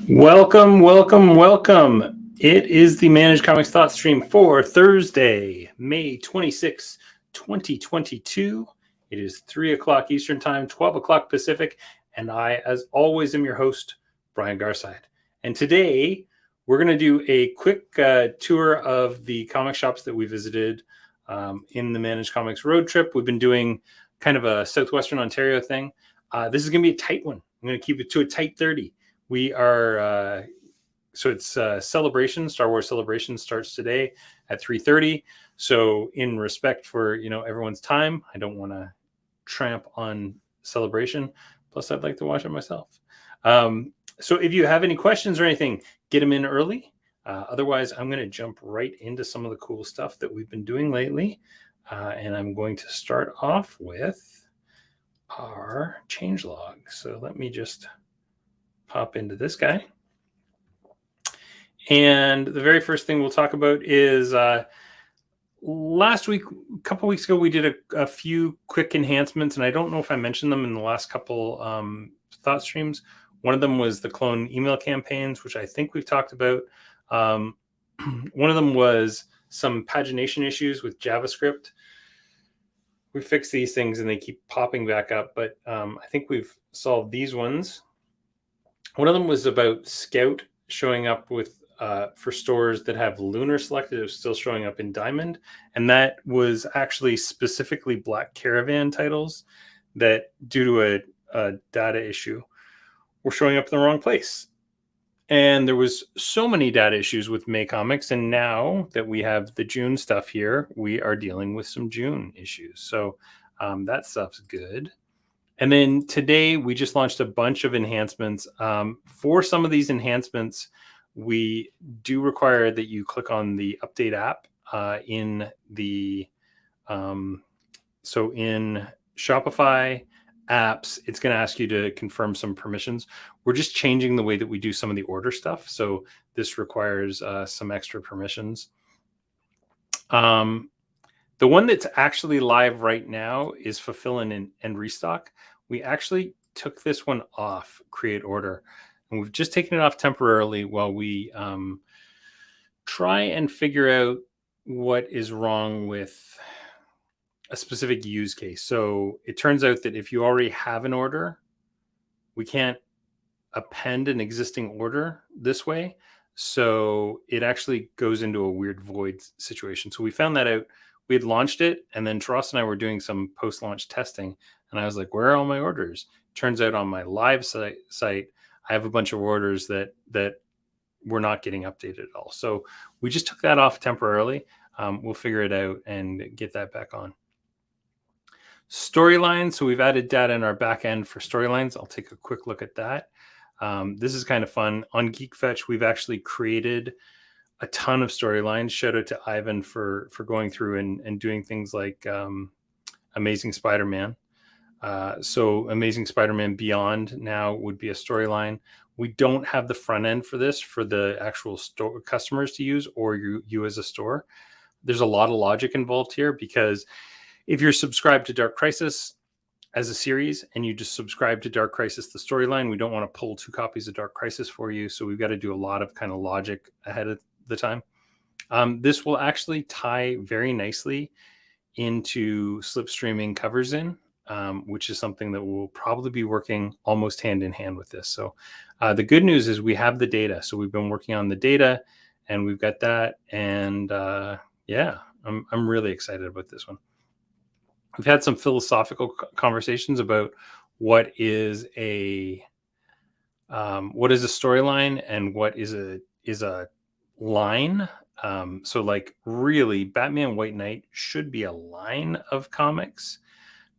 Welcome, welcome, welcome. It is the Managed Comics Thoughtstream for Thursday, May 26, 2022. It is 3 o'clock Eastern Time, 12 o'clock Pacific, and I, as always, am your host, Brian Garside. And today, we're going to do a quick tour of the comic shops that we visited in the Managed Comics road trip. We've been doing kind of a Southwestern Ontario thing. This is going to be a tight one. I'm going to keep it to a tight 30. We are, so it's Celebration, Star Wars Celebration starts today at 3:30. So in respect for, everyone's time, I don't want to tramp on Celebration. Plus, I'd like to watch it myself. So if you have any questions or anything, get them in early. Otherwise, I'm going to jump right into some of the cool stuff that we've been doing lately. And I'm going to start off with our changelog. So let me just pop into this guy. And the very first thing we'll talk about is last week, a couple weeks ago, we did a few quick enhancements, and I don't know if I mentioned them in the last couple thought streams. One of them was the clone email campaigns, which I think we've talked about. One of them was some pagination issues with JavaScript. We fixed these things and they keep popping back up, but I think we've solved these ones. One of them was about Scout showing up with for stores that have Lunar selected. It was still showing up in Diamond, and that was actually specifically Black Caravan titles that, due to a data issue, were showing up in the wrong place. And there was so many data issues with May Comics, and now that we have the June stuff here, we are dealing with some June issues. So that stuff's good. And then today we just launched a bunch of enhancements. For some of these enhancements, we do require that you click on the update app in the so in Shopify apps, it's going to ask you to confirm some permissions. We're just changing the way that we do some of the order stuff. So this requires some extra permissions. The one that's actually live right now is Fulfill and Restock. We actually took this one off Create Order, and we've just taken it off temporarily while we try and figure out what is wrong with a specific use case. So it turns out that if you already have an order, we can't append an existing order this way. So it actually goes into a weird void situation. So we found that out. We had launched it, and then Taras and I were doing some post-launch testing, and I was like, where are all my orders? Turns out on my live site, I have a bunch of orders that were not getting updated at all. So we just took that off temporarily. We'll figure it out and get that back on. Storylines. So we've added data in our back end for storylines. I'll take a quick look at that. This is kind of fun. On GeekFetch, we've actually created a ton of storylines. Shout out to Ivan for going through and doing things like Amazing Spider-Man. So Amazing Spider-Man Beyond now would be a storyline. We don't have the front end for this for the actual store customers to use, or you as a store. There's a lot of logic involved here, because if you're subscribed to Dark Crisis as a series and you just subscribe to Dark Crisis, the storyline, we don't want to pull 2 copies of Dark Crisis for you. So we've got to do a lot of kind of logic ahead of the time. This will actually tie very nicely into slipstreaming covers in, which is something that we'll probably be working almost hand in hand with this. So the good news is we have the data. So we've been working on the data and we've got that. And yeah, I'm really excited about this one. We've had some philosophical conversations about what is a storyline and what is a line. So like really Batman White Knight should be a line of comics,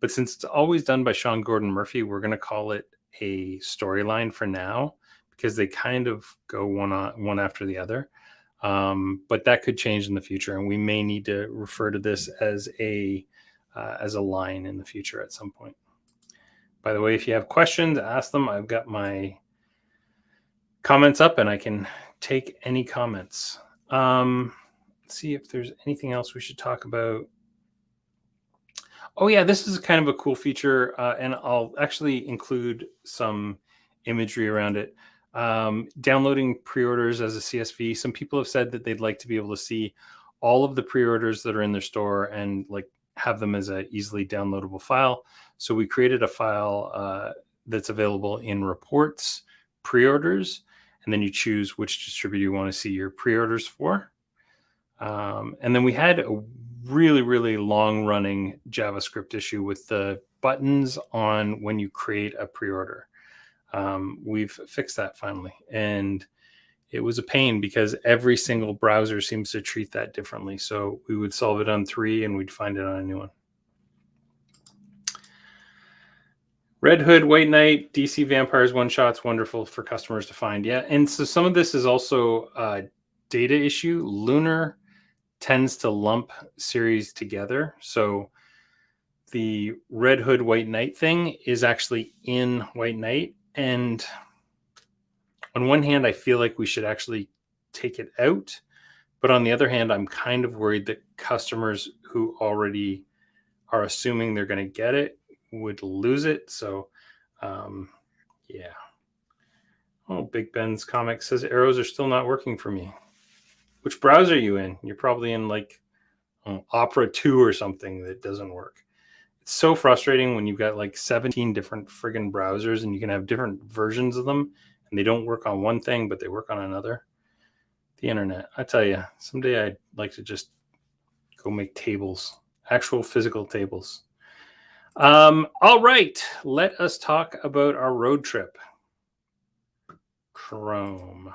but since it's always done by Sean Gordon Murphy, we're going to call it a storyline for now, because they kind of go one after the other. But that could change in the future, and we may need to refer to this as a line in the future at some point. By the way, if you have questions, ask them. I've got my comments up and I can take any comments. Let's see if there's anything else we should talk about. Oh yeah, this is kind of a cool feature, and I'll actually include some imagery around it. downloading pre-orders as a CSV. Some people have said that they'd like to be able to see all of the pre-orders that are in their store and like have them as a easily downloadable file. So we created a file that's available in reports, pre-orders, and then you choose which distributor you want to see your pre-orders for. And then we had a really, really long running JavaScript issue with the buttons on when you create a pre-order. We've fixed that finally. And it was a pain because every single browser seems to treat that differently. So we would solve it on 3 and we'd find it on a new one. Red Hood, White Knight, DC Vampires, one-shots, wonderful for customers to find. Yeah, and so some of this is also a data issue. Lunar tends to lump series together. So the Red Hood, White Knight thing is actually in White Knight. And on one hand, I feel like we should actually take it out. But on the other hand, I'm kind of worried that customers who already are assuming they're going to get it would lose it. So, yeah. Oh, Big Ben's comic says arrows are still not working for me. Which browser are you in? You're probably in like Opera 2 or something that doesn't work. It's so frustrating when you've got like 17 different friggin' browsers and you can have different versions of them and they don't work on one thing, but they work on another. The internet, I tell you, someday I'd like to just go make tables, actual physical tables. All right, let us talk about our road trip. Chrome.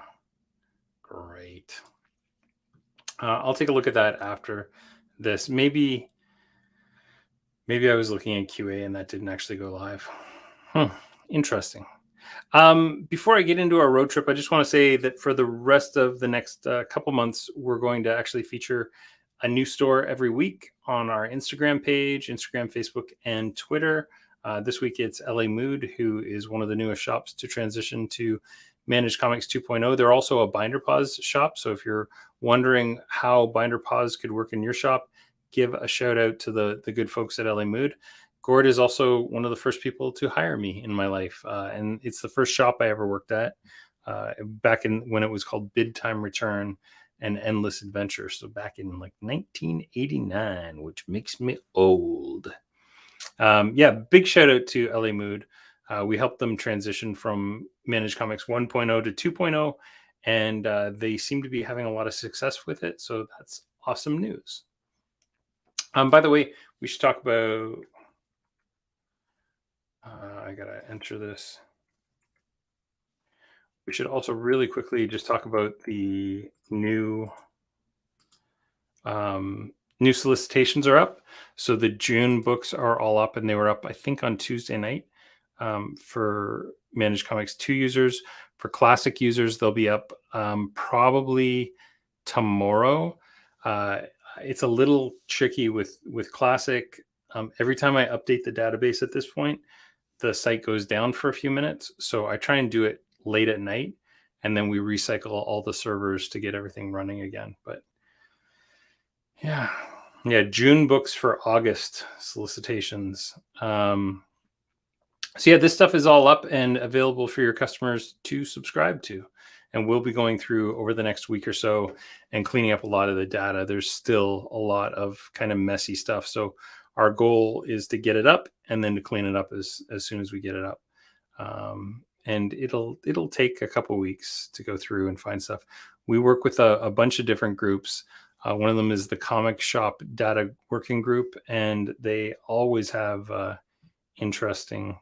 Great. I'll take a look at that after this. Maybe I was looking at QA and that didn't actually go live. Interesting. Before I get into our road trip, I just want to say that for the rest of the next couple months, we're going to actually feature a new store every week on our Instagram page, Instagram, Facebook, and Twitter. This week it's LA Mood, who is one of the newest shops to transition to Managed Comics 2.0. They're also a Binder Paws shop. So if you're wondering how Binder Paws could work in your shop, give a shout out to the good folks at LA Mood. Gord is also one of the first people to hire me in my life. And it's the first shop I ever worked at back in when it was called Bid Time Return and Endless Adventure. So back in like 1989, which makes me old. Yeah, big shout out to LA Mood. We helped them transition from Managed Comics 1.0 to 2.0, and they seem to be having a lot of success with it. So that's awesome news. By the way, we should talk about... I got to enter this. We should also really quickly just talk about the new solicitations are up. So the June books are all up, and they were up, I think, on Tuesday night for Managed Comics 2 users. For Classic users, they'll be up probably tomorrow. It's a little tricky with Classic. Every time I update the database at this point, the site goes down for a few minutes. So I try and do it late at night, and then we recycle all the servers to get everything running again. But yeah, June books for August solicitations. So yeah, this stuff is all up and available for your customers to subscribe to. And we'll be going through over the next week or so and cleaning up a lot of the data. There's still a lot of kind of messy stuff. So our goal is to get it up and then to clean it up as soon as we get it up. And it'll take a couple weeks to go through and find stuff. We work with a bunch of different groups. One of them is the Comic Shop Data Working Group, and they always have interesting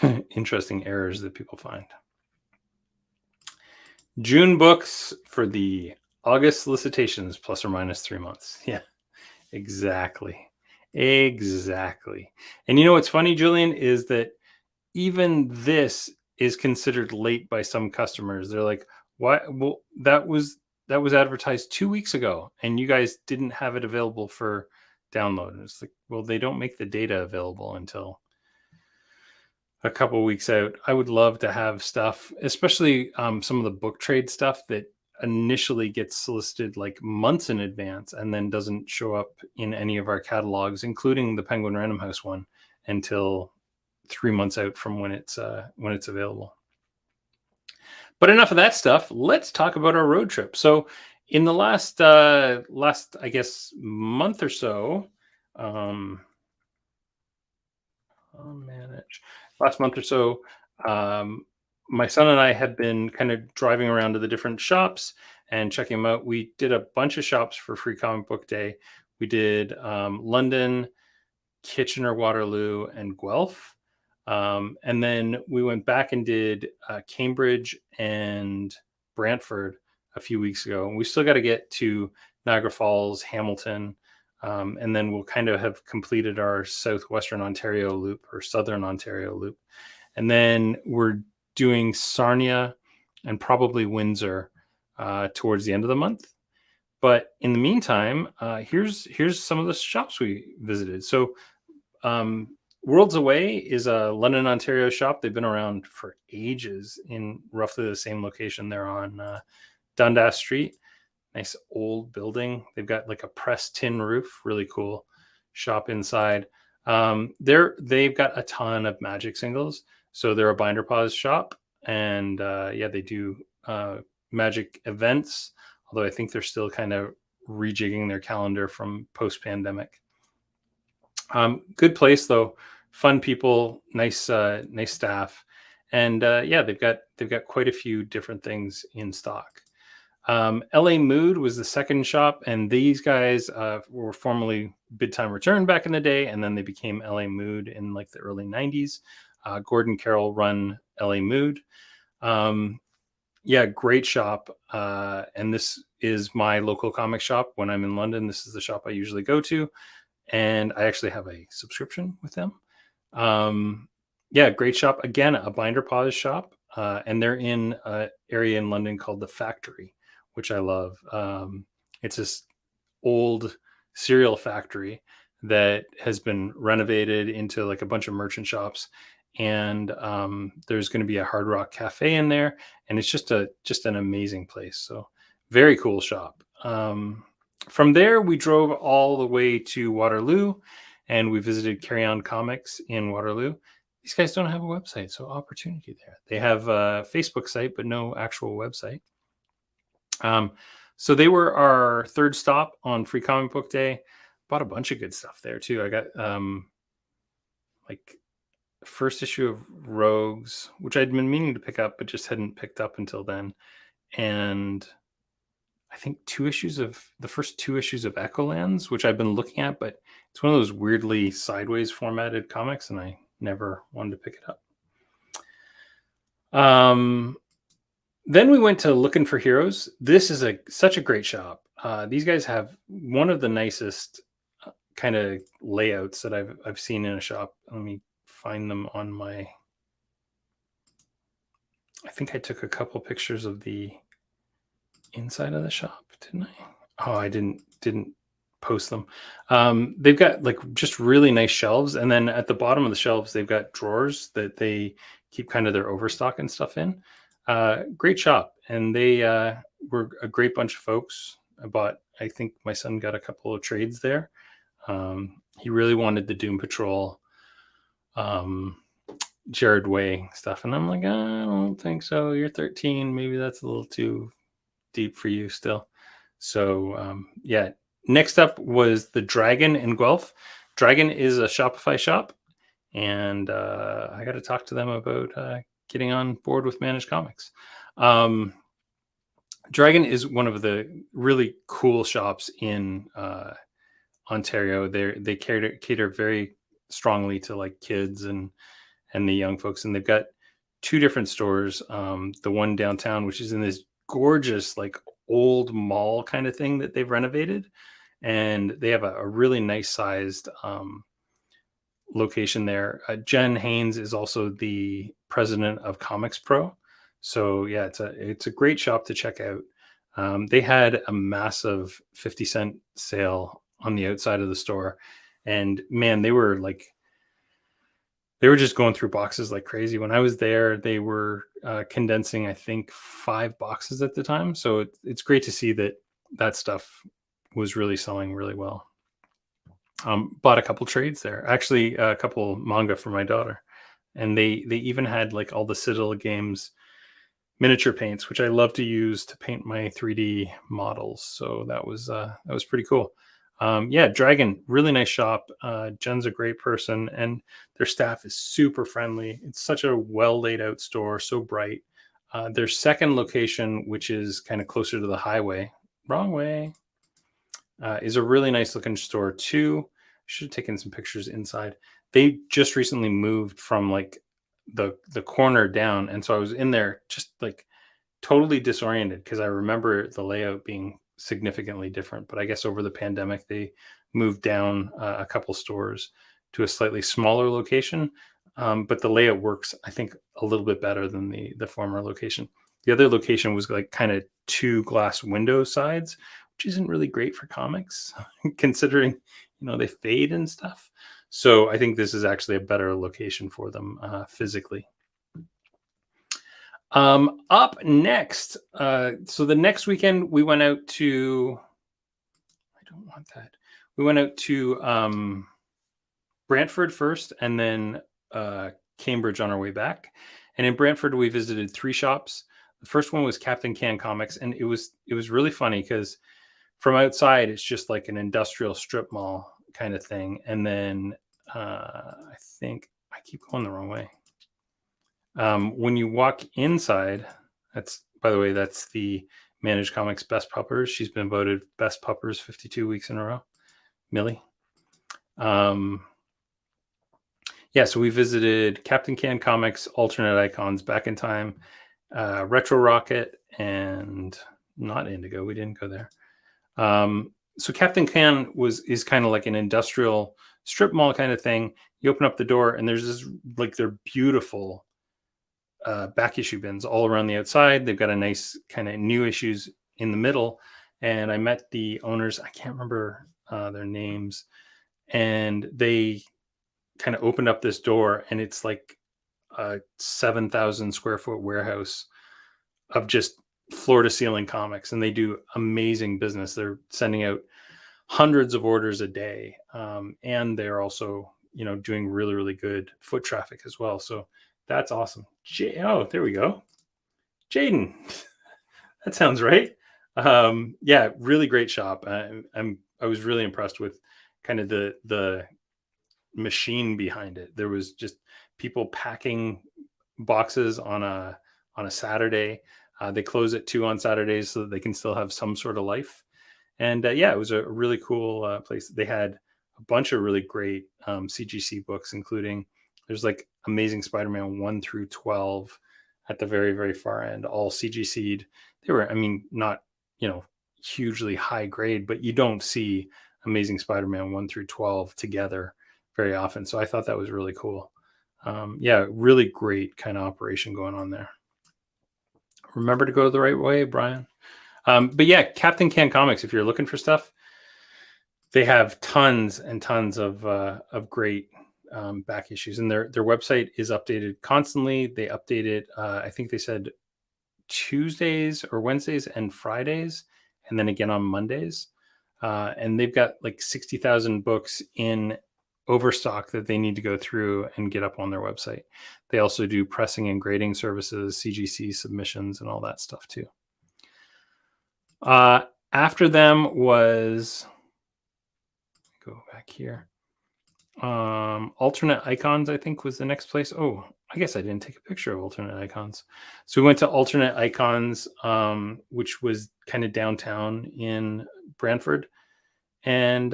errors that people find. June books for the August solicitations, plus or minus 3 months. Yeah, exactly. And you know what's funny, Julian, is that even this is considered late by some customers. They're like, "Why? Well, that was advertised 2 weeks ago, and you guys didn't have it available for download." And it's like, well, they don't make the data available until a couple weeks out. I would love to have stuff, especially some of the book trade stuff that initially gets solicited like months in advance and then doesn't show up in any of our catalogs, including the Penguin Random House one, until 3 months out from when it's available. But enough of that stuff. Let's talk about our road trip. So, in the last I guess month or so, um, manage last month or so, um, my son and I have been kind of driving around to the different shops and checking them out. We did a bunch of shops for Free Comic Book Day. We did London, Kitchener, Waterloo, and Guelph. And then we went back and did Cambridge and Brantford a few weeks ago. And we still got to get to Niagara Falls, Hamilton, and then we'll kind of have completed our Southwestern Ontario loop or Southern Ontario loop. And then we're doing Sarnia and probably Windsor towards the end of the month. But in the meantime, here's some of the shops we visited. So Worlds Away is a London, Ontario shop. They've been around for ages in roughly the same location. They're on Dundas Street. Nice old building. They've got like a pressed tin roof. Really cool shop inside. They've got a ton of Magic singles. So they're a binder pause shop. And they do Magic events. Although I think they're still kind of rejigging their calendar from post-pandemic. Good place though, fun people, nice staff, and they've got quite a few different things in stock. LA Mood was the second shop, and these guys were formerly Bid Time Return back in the day, and then they became LA Mood in like the early 90s. Gordon Carroll run LA Mood. Great shop. And this is my local comic shop when I'm in London. This is the shop I usually go to. And I actually have a subscription with them. Great shop. Again, a binder pause shop. And they're in an area in London called The Factory, which I love. It's this old cereal factory that has been renovated into like a bunch of merchant shops. And there's going to be a Hard Rock Cafe in there. And it's just an amazing place. So very cool shop. From there, we drove all the way to Waterloo, and we visited Carry On Comics in Waterloo. These guys don't have a website, so opportunity there. They have a Facebook site, but no actual website. So they were our third stop on Free Comic Book Day. Bought a bunch of good stuff there too. I got like first issue of Rogues, which I'd been meaning to pick up, but just hadn't picked up until then. And I think the first two issues of Echolands, which I've been looking at, but it's one of those weirdly sideways formatted comics, and I never wanted to pick it up. Then we went to Lookin for Heroes. This is such a great shop. These guys have one of the nicest kind of layouts that I've seen in a shop. Let me find them on my. I think I took a couple pictures of the inside of the shop, didn't I? Oh, I didn't post them. They've got like just really nice shelves, and then at the bottom of the shelves they've got drawers that they keep kind of their overstock and stuff in. Great shop, and they were a great bunch of folks. I think my son got a couple of trades there. He really wanted the Doom Patrol Jared Way stuff, and I'm like, I don't think so. You're 13, maybe that's a little too deep for you still. So next up was the Dragon in Guelph. Dragon is a Shopify shop, and I got to talk to them about getting on board with Managed Comics. Dragon is one of the really cool shops in Ontario. They cater very strongly to like kids and the young folks, and they've got two different stores. The one downtown, which is in this gorgeous like old mall kind of thing that they've renovated, and they have a really nice sized location there. Jen Haynes is also the president of Comics Pro, so yeah, it's a great shop to check out. They had a massive 50-cent sale on the outside of the store, and man, they were just going through boxes like crazy. When I was there, they were condensing, I think, 5 boxes at the time. So it's great to see that stuff was really selling really well. Bought a couple trades there, actually a couple manga for my daughter, and they even had like all the Citadel games miniature paints, which I love to use to paint my 3D models. So that was pretty cool. Yeah, Dragon, really nice shop. Jen's a great person, and their staff is super friendly. It's such a well laid out store, so bright. Their second location, which is kind of closer to the highway, wrong way, is a really nice looking store too. Should have taken some pictures inside. They just recently moved from like the corner down, and so I was in there just like totally disoriented because I remember the layout being significantly different. But I guess over the pandemic, they moved down a couple stores to a slightly smaller location. But the layout works, I think, a little bit better than the former location. The other location was like kind of two glass window sides, which isn't really great for comics, considering they fade and stuff. So I think this is actually a better location for them physically. Up next, so the next weekend we went out to, I don't want that. We went out to Brantford first, and then Cambridge on our way back. And in Brantford, we visited 3 shops. The first one was Capt Comics, and it was really funny because from outside it's just like an industrial strip mall kind of thing. And then I think I keep going the wrong way. When you walk inside, that's, by the way, that's the Managed Comics Best Puppers. She's been voted Best Puppers 52 weeks in a row. Millie. Yeah, so we visited Captain Can Comics, Alternate Icons, Back in Time, Retro Rocket, and not Indigo. We didn't go there. So Captain Can is kind of like an industrial strip mall kind of thing. You open up the door, and there's this like they're beautiful back issue bins all around the outside. They've got a nice kind of new issues in the middle. And I met the owners. I can't remember their names. And they kind of opened up this door, and it's like a 7,000 square foot warehouse of just floor to ceiling comics. And they do amazing business. They're sending out hundreds of orders a day. And they're also, doing really, really good foot traffic as well. So that's awesome. Oh, there we go. Jaden. That sounds right. Yeah, really great shop. I was really impressed with kind of the machine behind it. There was just people packing boxes on a Saturday. They close at 2 on Saturdays so that they can still have some sort of life. And yeah, it was a really cool place. They had a bunch of really great CGC books, including there's like Amazing Spider-Man 1 through 12 at the very, very far end, all CGC'd. They were, not, hugely high grade, but you don't see Amazing Spider-Man 1 through 12 together very often. So I thought that was really cool. Yeah, really great kind of operation going on there. Remember to go the right way, Brian. But yeah, Captain Can Comics, if you're looking for stuff, they have tons and tons of great back issues, and their website is updated constantly. They update it. I think they said Tuesdays or Wednesdays and Fridays, and then again on Mondays. And they've got like 60,000 books in overstock that they need to go through and get up on their website. They also do pressing and grading services, CGC submissions, and all that stuff too. After them was, go back here. Alternate Icons, I think, was the next place. Oh, I guess I didn't take a picture of Alternate Icons. So we went to Alternate Icons, which was kind of downtown in Brantford, and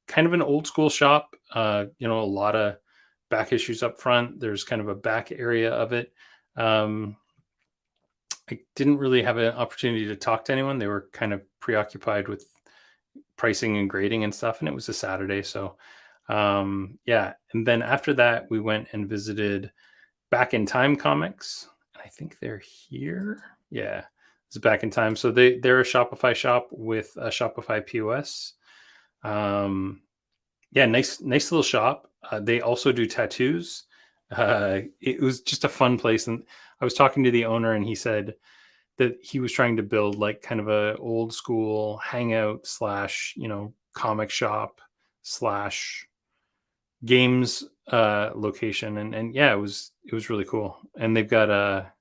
kind of an old school shop. A lot of back issues up front. There's kind of a back area of it. I didn't really have an opportunity to talk to anyone. They were kind of preoccupied with pricing and grading and stuff, and it was a Saturday. So yeah. And then after that, we went and visited Back in Time Comics. I think they're here. Yeah, it's Back in Time. So they're a Shopify shop with a Shopify POS. Yeah, nice little shop. They also do tattoos. It was just a fun place. And I was talking to the owner, and he said that he was trying to build like kind of a old school hangout / comic shop / games location. And yeah, it was really cool. And they've got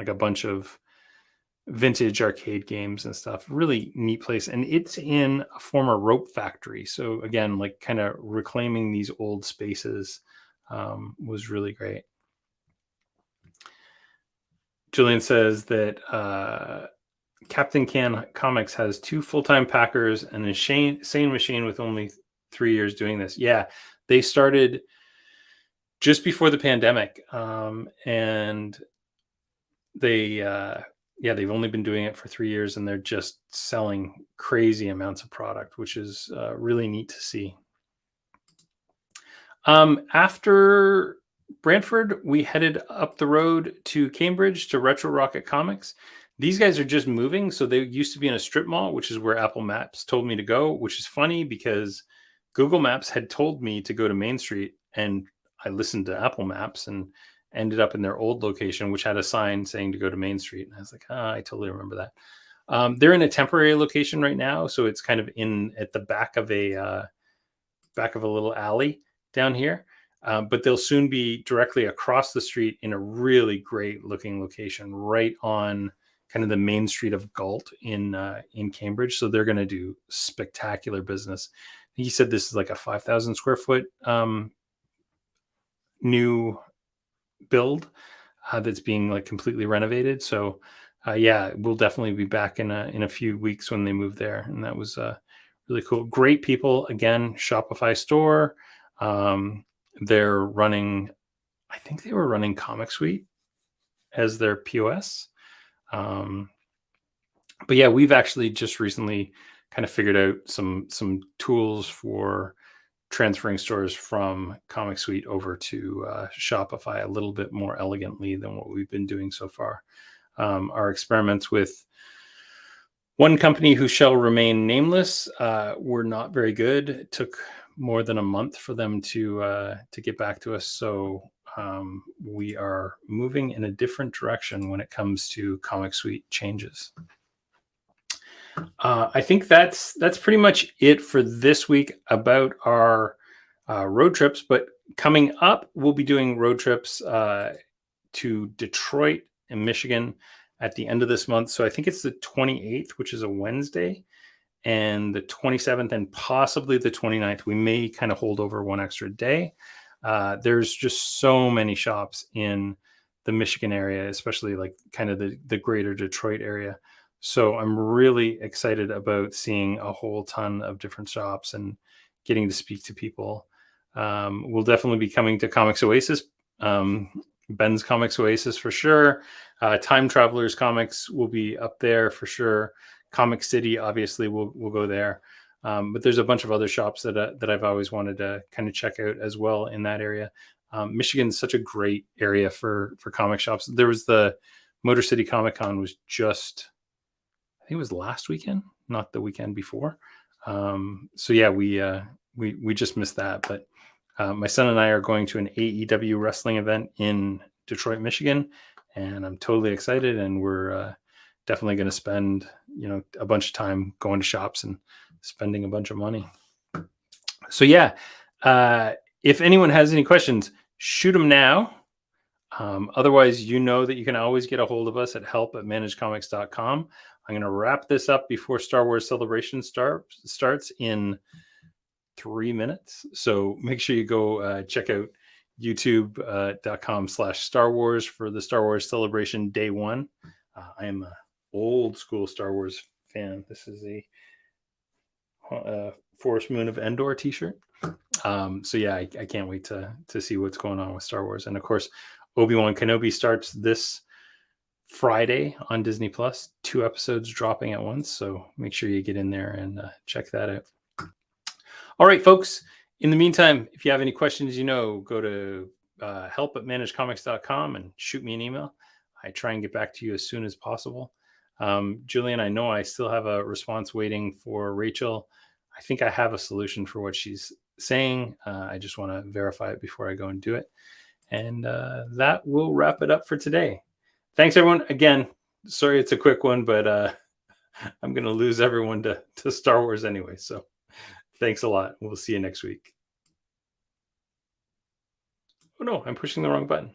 like a bunch of vintage arcade games and stuff. Really neat place. And it's in a former rope factory. So again, like kind of reclaiming these old spaces was really great. Julian says that Captain Can Comics has 2 full-time packers and an insane machine with only 3 years doing this. Yeah, they started just before the pandemic, and they've only been doing it for 3 years, and they're just selling crazy amounts of product, which is really neat to see. After Brantford, we headed up the road to Cambridge to Retro Rocket Comics. These guys are just moving. So they used to be in a strip mall, which is where Apple Maps told me to go, which is funny because Google Maps had told me to go to Main Street, and I listened to Apple Maps and ended up in their old location, which had a sign saying to go to Main Street. And I was like, I totally remember that. They're in a temporary location right now. So it's kind of at the back of a little alley down here. But they'll soon be directly across the street in a really great looking location right on kind of the main street of Galt in Cambridge. So they're going to do spectacular business. He said this is like a 5,000 square foot new build that's being like completely renovated. So we'll definitely be back in a few weeks when they move there. And that was really cool. Great people. Again, Shopify store. They're running, I think they were running Comic Suite as their POS. But yeah, we've actually just recently kind of figured out some tools for transferring stores from Comic Suite over to Shopify a little bit more elegantly than what we've been doing so far. Our experiments with one company who shall remain nameless were not very good. It took more than a month for them to get back to us. So we are moving in a different direction when it comes to Comic Suite changes. I think that's pretty much it for this week about our road trips. But coming up, we'll be doing road trips to Detroit and Michigan at the end of this month. So I think it's the 28th, which is a Wednesday, and the 27th and possibly the 29th. We may kind of hold over one extra day. There's just so many shops in the Michigan area, especially like kind of the greater Detroit area. So I'm really excited about seeing a whole ton of different shops and getting to speak to people. We'll definitely be coming to Comics Oasis, Ben's Comics Oasis for sure. Time Travelers Comics will be up there for sure. Comic City, obviously, we'll go there. But there's a bunch of other shops that I've always wanted to kind of check out as well in that area. Michigan's such a great area for comic shops. There was the Motor City Comic Con was just, I think it was last weekend, not the weekend before. So yeah, we just missed that. But my son and I are going to an AEW wrestling event in Detroit, Michigan, and I'm totally excited. And we're definitely going to spend a bunch of time going to shops and spending a bunch of money. So yeah, if anyone has any questions, shoot them now. Otherwise, you know that you can always get a hold of us at help@managecomics.com. I'm going to wrap this up before Star Wars Celebration starts in 3 minutes. So make sure you go check out youtube.com/Star Wars for the Star Wars Celebration Day 1. I am an old school Star Wars fan. This is a Forest Moon of Endor t-shirt. So yeah, I can't wait to see what's going on with Star Wars. And of course, Obi-Wan Kenobi starts this Friday on Disney Plus, 2 episodes dropping at once. So make sure you get in there and check that out. All right, folks. In the meantime, if you have any questions, go to help@managecomics.com and shoot me an email. I try and get back to you as soon as possible. Julian, I know I still have a response waiting for Rachel. I think I have a solution for what she's saying. I just want to verify it before I go and do it. And that will wrap it up for today. Thanks, everyone. Again, sorry it's a quick one, but I'm going to lose everyone to Star Wars anyway. So thanks a lot. We'll see you next week. Oh, no, I'm pushing the wrong button.